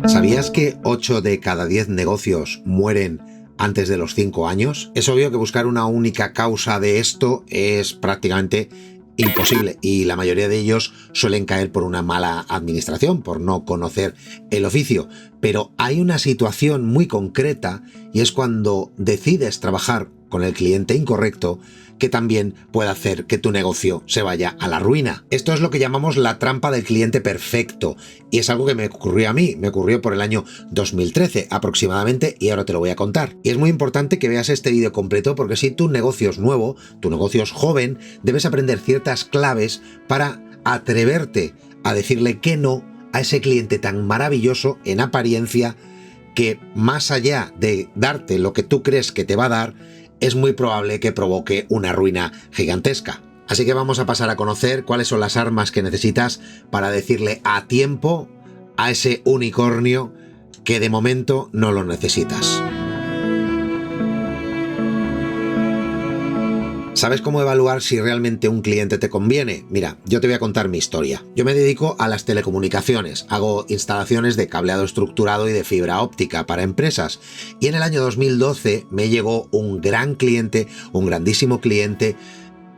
¿Sabías que 8 de cada 10 negocios mueren antes de los 5 años? Es obvio que buscar una única causa de esto es prácticamente imposible y la mayoría de ellos suelen caer por una mala administración, por no conocer el oficio. Pero hay una situación muy concreta y es cuando decides trabajar con el cliente incorrecto que también puede hacer que tu negocio se vaya a la ruina. Esto es lo que llamamos la trampa del cliente perfecto y es algo que me ocurrió a mí, me ocurrió por el año 2013 aproximadamente y ahora te lo voy a contar. Y es muy importante que veas este vídeo completo porque si tu negocio es nuevo, tu negocio es joven, debes aprender ciertas claves para atreverte a decirle que no a ese cliente tan maravilloso en apariencia que más allá de darte lo que tú crees que te va a dar, es muy probable que provoque una ruina gigantesca. Así que vamos a pasar a conocer cuáles son las armas que necesitas para decirle a tiempo a ese unicornio que de momento no lo necesitas. ¿Sabes cómo evaluar si realmente un cliente te conviene? Mira, yo te voy a contar mi historia. Yo me dedico a las telecomunicaciones, hago instalaciones de cableado estructurado y de fibra óptica para empresas. Y en el año 2012 me llegó un gran cliente, un grandísimo cliente,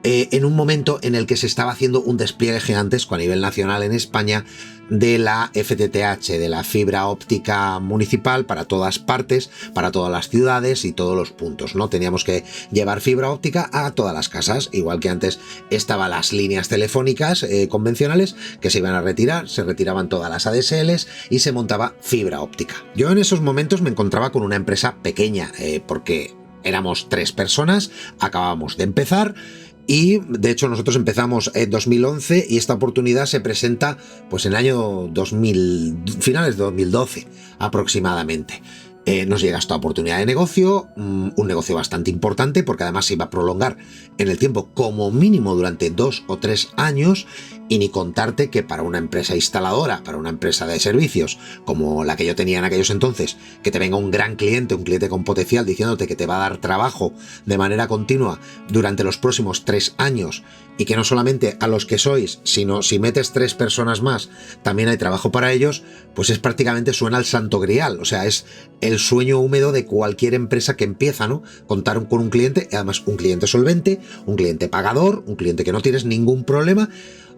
en un momento en el que se estaba haciendo un despliegue gigantesco a nivel nacional en España de la FTTH, de la fibra óptica municipal para todas partes, para todas las ciudades y todos los puntos, ¿no? Teníamos que llevar fibra óptica a todas las casas, igual que antes estaban las líneas telefónicas convencionales que se iban a retirar, se retiraban todas las ADSLs y se montaba fibra óptica. Yo en esos momentos me encontraba con una empresa pequeña, porque éramos 3 personas, acabábamos de empezar. Y de hecho nosotros empezamos en 2011 y esta oportunidad se presenta pues en el año 2000, finales de 2012 aproximadamente. Nos llega esta oportunidad de negocio, un negocio bastante importante porque además se iba a prolongar en el tiempo como mínimo durante 2 o 3 años y ni contarte que para una empresa instaladora, para una empresa de servicios como la que yo tenía en aquellos entonces, que te venga un gran cliente, un cliente con potencial diciéndote que te va a dar trabajo de manera continua durante los próximos 3 años y que no solamente a los que sois, sino si metes 3 personas más, también hay trabajo para ellos, pues es prácticamente suena al santo grial, o sea, es el sueño húmedo de cualquier empresa que empieza, ¿no? Contar con un cliente, además un cliente solvente, un cliente pagador, un cliente que no tienes ningún problema.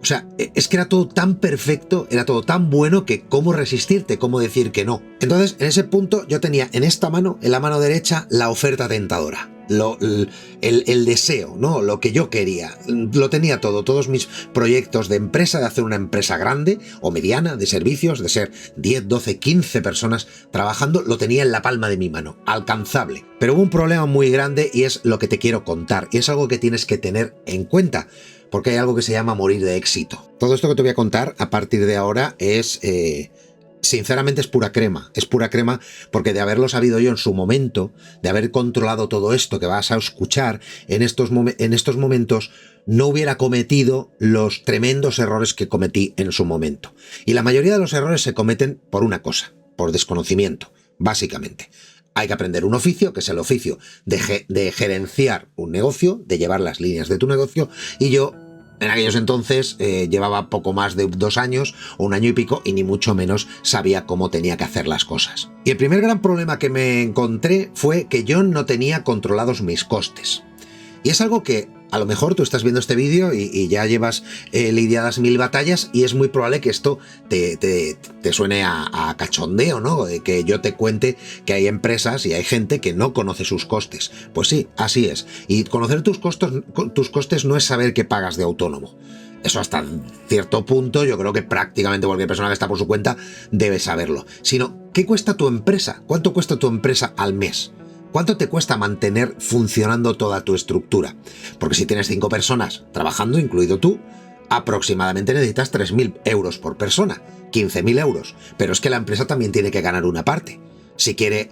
O sea, es que era todo tan perfecto, era todo tan bueno que cómo resistirte, cómo decir que no. Entonces, en ese punto yo tenía en esta mano, en la mano derecha, la oferta tentadora. El deseo, ¿no? Lo que yo quería. Lo tenía todo, todos mis proyectos de empresa, de hacer una empresa grande o mediana, de servicios, de ser 10, 12, 15 personas trabajando, lo tenía en la palma de mi mano, alcanzable. Pero hubo un problema muy grande y es lo que te quiero contar. Y es algo que tienes que tener en cuenta, porque hay algo que se llama morir de éxito. Todo esto que te voy a contar a partir de ahora es... sinceramente es pura crema porque de haberlo sabido yo en su momento, de haber controlado todo esto que vas a escuchar en estos momentos, no hubiera cometido los tremendos errores que cometí en su momento. Y la mayoría de los errores se cometen por una cosa, por desconocimiento, básicamente. Hay que aprender un oficio, que es el oficio de gerenciar un negocio, de llevar las líneas de tu negocio, y yo en aquellos entonces llevaba poco más de 2 años o 1 año y pico y ni mucho menos sabía cómo tenía que hacer las cosas. Y el primer gran problema que me encontré fue que yo no tenía controlados mis costes. Y es algo que a lo mejor tú estás viendo este vídeo y ya llevas lidiadas 1000 batallas y es muy probable que esto te suene a cachondeo, ¿no? De que yo te cuente que hay empresas y hay gente que no conoce sus costes. Pues sí, así es. Y conocer tus costes no es saber qué pagas de autónomo. Eso hasta cierto punto yo creo que prácticamente cualquier persona que está por su cuenta debe saberlo. Sino, ¿qué cuesta tu empresa? ¿Cuánto cuesta tu empresa al mes? ¿Cuánto te cuesta mantener funcionando toda tu estructura? Porque si tienes 5 personas trabajando, incluido tú, aproximadamente necesitas 3.000 euros por persona, 15.000 euros. Pero es que la empresa también tiene que ganar una parte. Si quiere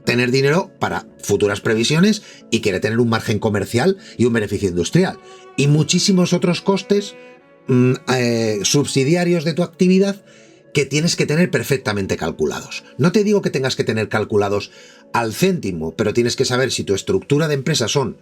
tener dinero para futuras previsiones y quiere tener un margen comercial y un beneficio industrial. Y muchísimos otros costes subsidiarios de tu actividad que tienes que tener perfectamente calculados. No te digo que tengas que tener calculados al céntimo, pero tienes que saber si tu estructura de empresa son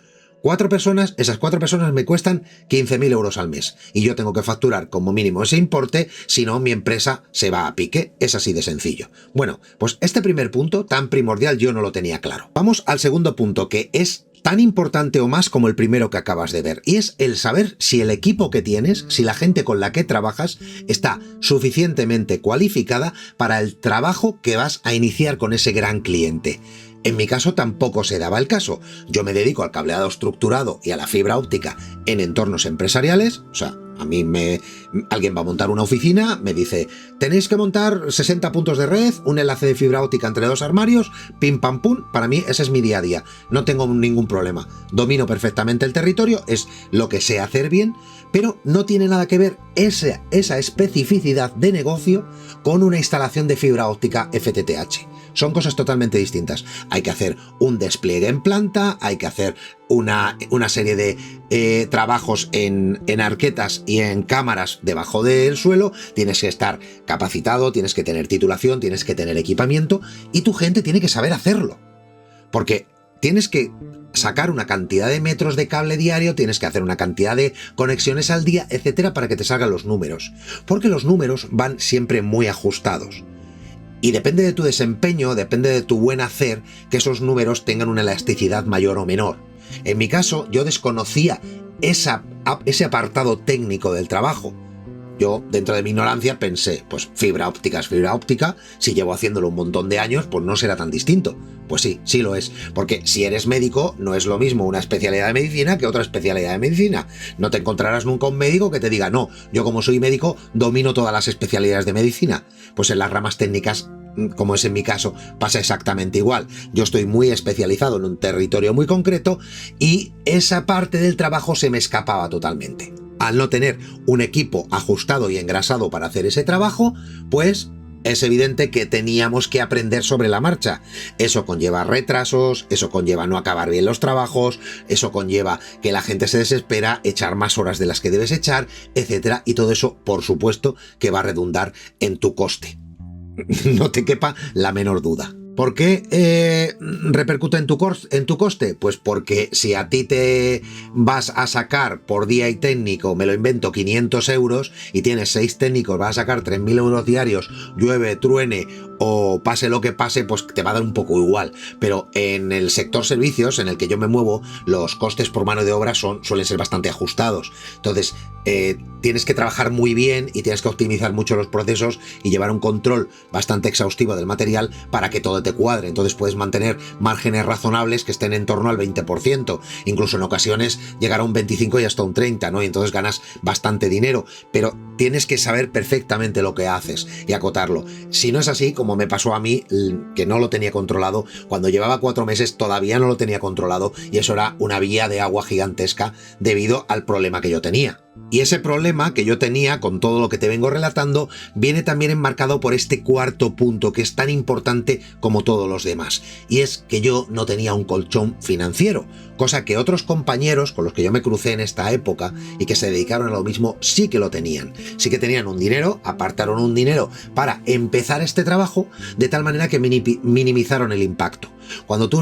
4 personas, esas 4 personas me cuestan 15.000 euros al mes y yo tengo que facturar como mínimo ese importe, si no mi empresa se va a pique. Es así de sencillo. Bueno, pues este primer punto tan primordial yo no lo tenía claro. Vamos al segundo punto, que es tan importante o más como el primero que acabas de ver, y es el saber si el equipo que tienes, si la gente con la que trabajas está suficientemente cualificada para el trabajo que vas a iniciar con ese gran cliente. En mi caso tampoco se daba el caso. Yo me dedico al cableado estructurado y a la fibra óptica en entornos empresariales. O sea, alguien va a montar una oficina, me dice, tenéis que montar 60 puntos de red, un enlace de fibra óptica entre 2 armarios, pim pam pum. Para mí ese es mi día a día. No tengo ningún problema. Domino perfectamente el territorio, es lo que sé hacer bien, pero no tiene nada que ver esa especificidad de negocio con una instalación de fibra óptica FTTH. Son cosas totalmente distintas. Hay que hacer un despliegue en planta, hay que hacer una serie de trabajos en arquetas y en cámaras debajo del suelo, tienes que estar capacitado, tienes que tener titulación, tienes que tener equipamiento y tu gente tiene que saber hacerlo. Porque tienes que sacar una cantidad de metros de cable diario, tienes que hacer una cantidad de conexiones al día, etcétera, para que te salgan los números. Porque los números van siempre muy ajustados. Y depende de tu desempeño, depende de tu buen hacer, que esos números tengan una elasticidad mayor o menor. En mi caso, yo desconocía ese apartado técnico del trabajo. Yo, dentro de mi ignorancia, pensé, pues fibra óptica es fibra óptica, si llevo haciéndolo un montón de años, pues no será tan distinto. Pues sí, sí lo es, porque si eres médico, no es lo mismo una especialidad de medicina que otra especialidad de medicina. No te encontrarás nunca un médico que te diga, no, yo como soy médico, domino todas las especialidades de medicina. Pues en las ramas técnicas, como es en mi caso, pasa exactamente igual. Yo estoy muy especializado en un territorio muy concreto y esa parte del trabajo se me escapaba totalmente. Al no tener un equipo ajustado y engrasado para hacer ese trabajo, pues es evidente que teníamos que aprender sobre la marcha. Eso conlleva retrasos, eso conlleva no acabar bien los trabajos, eso conlleva que la gente se desespera, echar más horas de las que debes echar, etcétera, y todo eso, por supuesto, que va a redundar en tu coste. No te quepa la menor duda. ¿Por qué repercute en tu coste? Pues porque si a ti te vas a sacar por día y técnico, me lo invento, 500 euros y tienes 6 técnicos, vas a sacar 3.000 euros diarios, llueve, truene o pase lo que pase, pues te va a dar un poco igual. Pero en el sector servicios en el que yo me muevo, los costes por mano de obra suelen ser bastante ajustados. Entonces, tienes que trabajar muy bien y tienes que optimizar mucho los procesos y llevar un control bastante exhaustivo del material para que todo te cuadre. Entonces puedes mantener márgenes razonables que estén en torno al 20%, incluso en ocasiones llegar a un 25 y hasta un 30, ¿no? Y entonces ganas bastante dinero, pero tienes que saber perfectamente lo que haces y acotarlo. Si no es así, como me pasó a mí, que no lo tenía controlado, cuando llevaba 4 meses todavía no lo tenía controlado y eso era una vía de agua gigantesca debido al problema que yo tenía. Y ese problema que yo tenía con todo lo que te vengo relatando viene también enmarcado por este cuarto punto que es tan importante como todos los demás, y es que yo no tenía un colchón financiero, cosa que otros compañeros con los que yo me crucé en esta época y que se dedicaron a lo mismo sí que lo tenían. Sí que tenían un dinero, apartaron un dinero para empezar este trabajo de tal manera que minimizaron el impacto. Cuando tú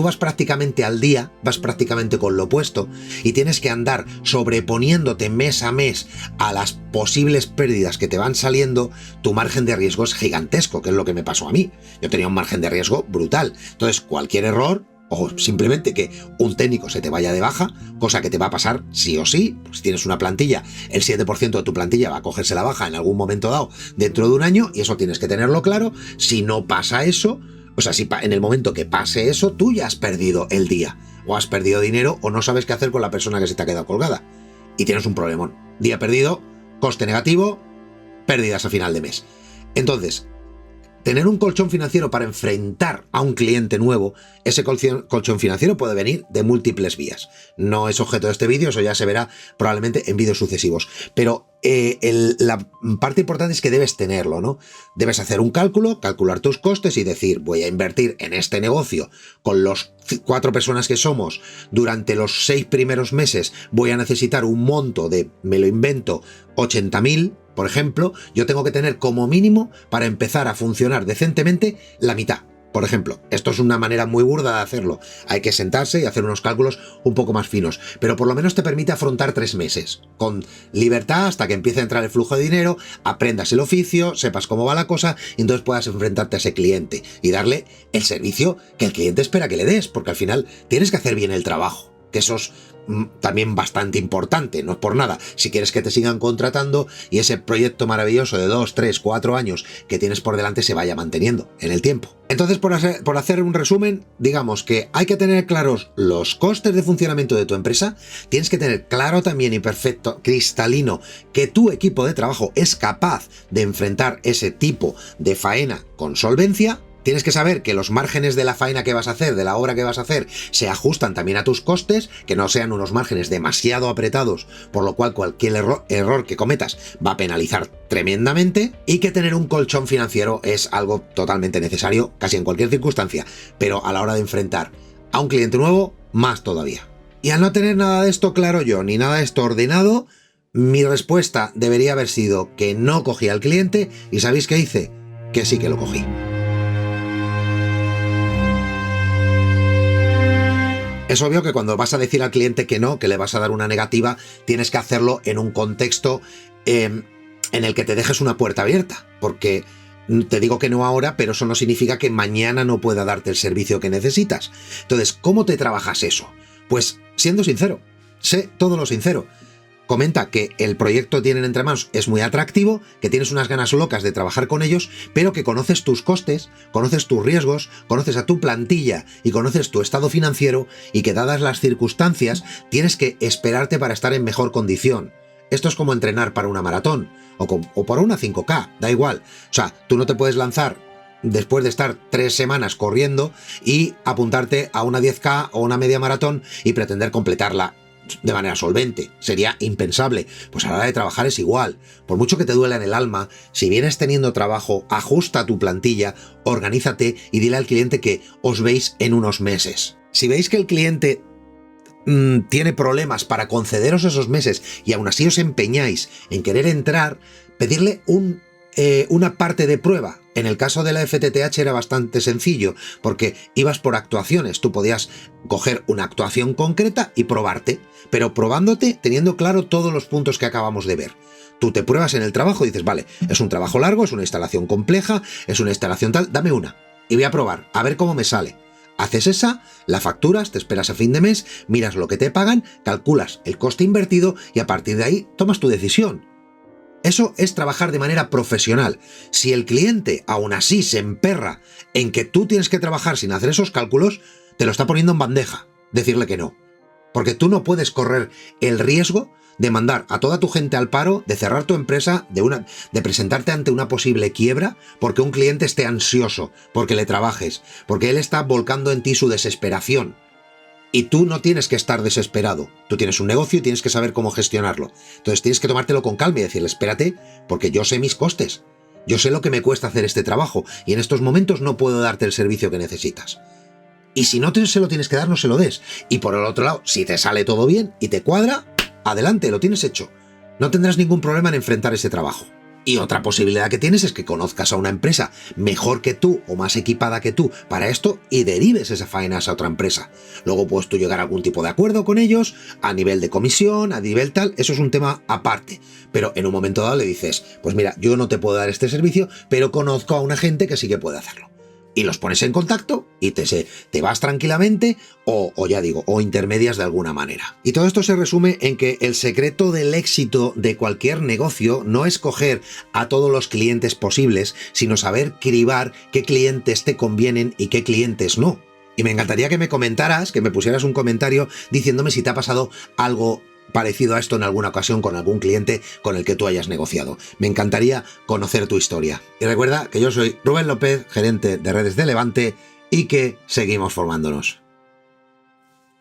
vas prácticamente al día, vas prácticamente con lo opuesto y tienes que andar sobreponiéndote mes a mes a las posibles pérdidas que te van saliendo, tu margen de riesgo es gigantesco, que es lo que me pasó a mí. Yo tenía un margen de riesgo brutal. Entonces, cualquier error o simplemente que un técnico se te vaya de baja, cosa que te va a pasar sí o sí, pues si tienes una plantilla, el 7% de tu plantilla va a cogerse la baja en algún momento dado dentro de un año y eso tienes que tenerlo claro. Si no pasa eso, o sea, si en el momento que pase eso, tú ya has perdido el día, o has perdido dinero, o no sabes qué hacer con la persona que se te ha quedado colgada. Y tienes un problemón. Día perdido, coste negativo, pérdidas a final de mes. Entonces, tener un colchón financiero para enfrentar a un cliente nuevo, ese colchón financiero puede venir de múltiples vías. No es objeto de este vídeo, eso ya se verá probablemente en vídeos sucesivos. Pero la parte importante es que debes tenerlo, ¿no? Debes hacer un cálculo, calcular tus costes y decir, voy a invertir en este negocio con los 4 personas que somos durante los 6 primeros meses, voy a necesitar un monto de, me lo invento, 80.000, por ejemplo. Yo tengo que tener como mínimo, para empezar a funcionar decentemente, la mitad. Por ejemplo, esto es una manera muy burda de hacerlo. Hay que sentarse y hacer unos cálculos un poco más finos, pero por lo menos te permite afrontar 3 meses, con libertad hasta que empiece a entrar el flujo de dinero, aprendas el oficio, sepas cómo va la cosa, y entonces puedas enfrentarte a ese cliente y darle el servicio que el cliente espera que le des, porque al final tienes que hacer bien el trabajo, que eso es también bastante importante, no es por nada. Si quieres que te sigan contratando y ese proyecto maravilloso de 2, 3, 4 años que tienes por delante se vaya manteniendo en el tiempo. Entonces, por hacer un resumen, digamos que hay que tener claros los costes de funcionamiento de tu empresa, tienes que tener claro también y perfecto, cristalino, que tu equipo de trabajo es capaz de enfrentar ese tipo de faena con solvencia. Tienes que saber que los márgenes de la faena que vas a hacer, de la obra que vas a hacer, se ajustan también a tus costes, que no sean unos márgenes demasiado apretados, por lo cual cualquier error que cometas va a penalizar tremendamente, y que tener un colchón financiero es algo totalmente necesario, casi en cualquier circunstancia, pero a la hora de enfrentar a un cliente nuevo, más todavía. Y al no tener nada de esto claro yo, ni nada de esto ordenado, mi respuesta debería haber sido que no cogí al cliente, y ¿sabéis qué hice? Que sí que lo cogí. Es obvio que cuando vas a decir al cliente que no, que le vas a dar una negativa, tienes que hacerlo en un contexto en el que te dejes una puerta abierta, porque te digo que no ahora, pero eso no significa que mañana no pueda darte el servicio que necesitas. Entonces, ¿cómo te trabajas eso? Pues siendo sincero, sé todo lo sincero. Comenta que el proyecto que tienen entre manos es muy atractivo, que tienes unas ganas locas de trabajar con ellos, pero que conoces tus costes, conoces tus riesgos, conoces a tu plantilla y conoces tu estado financiero, y que dadas las circunstancias tienes que esperarte para estar en mejor condición. Esto es como entrenar para una maratón o para una 5K, da igual. O sea, tú no te puedes lanzar después de estar 3 semanas corriendo y apuntarte a una 10K o una media maratón y pretender completarla de manera solvente. Sería impensable. Pues a la hora de trabajar es igual. Por mucho que te duela en el alma, si vienes teniendo trabajo, ajusta tu plantilla, organízate y dile al cliente que os veis en unos meses. Si veis que el cliente tiene problemas para concederos esos meses y aún así os empeñáis en querer entrar, pedirle una parte de prueba. En el caso de la FTTH era bastante sencillo, porque ibas por actuaciones. Tú podías coger una actuación concreta y probarte, pero probándote teniendo claro todos los puntos que acabamos de ver. Tú te pruebas en el trabajo y dices, vale, es un trabajo largo, es una instalación compleja, es una instalación tal, dame una y voy a probar, a ver cómo me sale. Haces esa, la facturas, te esperas a fin de mes, miras lo que te pagan, calculas el coste invertido y a partir de ahí tomas tu decisión. Eso es trabajar de manera profesional. Si el cliente aún así se emperra en que tú tienes que trabajar sin hacer esos cálculos, te lo está poniendo en bandeja, decirle que no. Porque tú no puedes correr el riesgo de mandar a toda tu gente al paro, de cerrar tu empresa, de presentarte ante una posible quiebra, porque un cliente esté ansioso, porque le trabajes, porque él está volcando en ti su desesperación. Y tú no tienes que estar desesperado. Tú tienes un negocio y tienes que saber cómo gestionarlo. Entonces tienes que tomártelo con calma y decirle, espérate, porque yo sé mis costes. Yo sé lo que me cuesta hacer este trabajo y en estos momentos no puedo darte el servicio que necesitas. Y si no se lo tienes que dar, no se lo des. Y por el otro lado, si te sale todo bien y te cuadra, adelante, lo tienes hecho. No tendrás ningún problema en enfrentar ese trabajo. Y otra posibilidad que tienes es que conozcas a una empresa mejor que tú o más equipada que tú para esto y derives esa faena a esa otra empresa. Luego puedes tú llegar a algún tipo de acuerdo con ellos, a nivel de comisión, a nivel tal, eso es un tema aparte. Pero en un momento dado le dices, pues mira, yo no te puedo dar este servicio, pero conozco a una gente que sí que puede hacerlo. Y los pones en contacto y te vas tranquilamente o ya digo, o intermedias de alguna manera. Y todo esto se resume en que el secreto del éxito de cualquier negocio no es coger a todos los clientes posibles, sino saber cribar qué clientes te convienen y qué clientes no. Y me encantaría que me comentaras, que me pusieras un comentario diciéndome si te ha pasado algo parecido a esto en alguna ocasión con algún cliente con el que tú hayas negociado. Me encantaría conocer tu historia. Y recuerda que yo soy Rubén López, gerente de Redes de Levante, y que seguimos formándonos.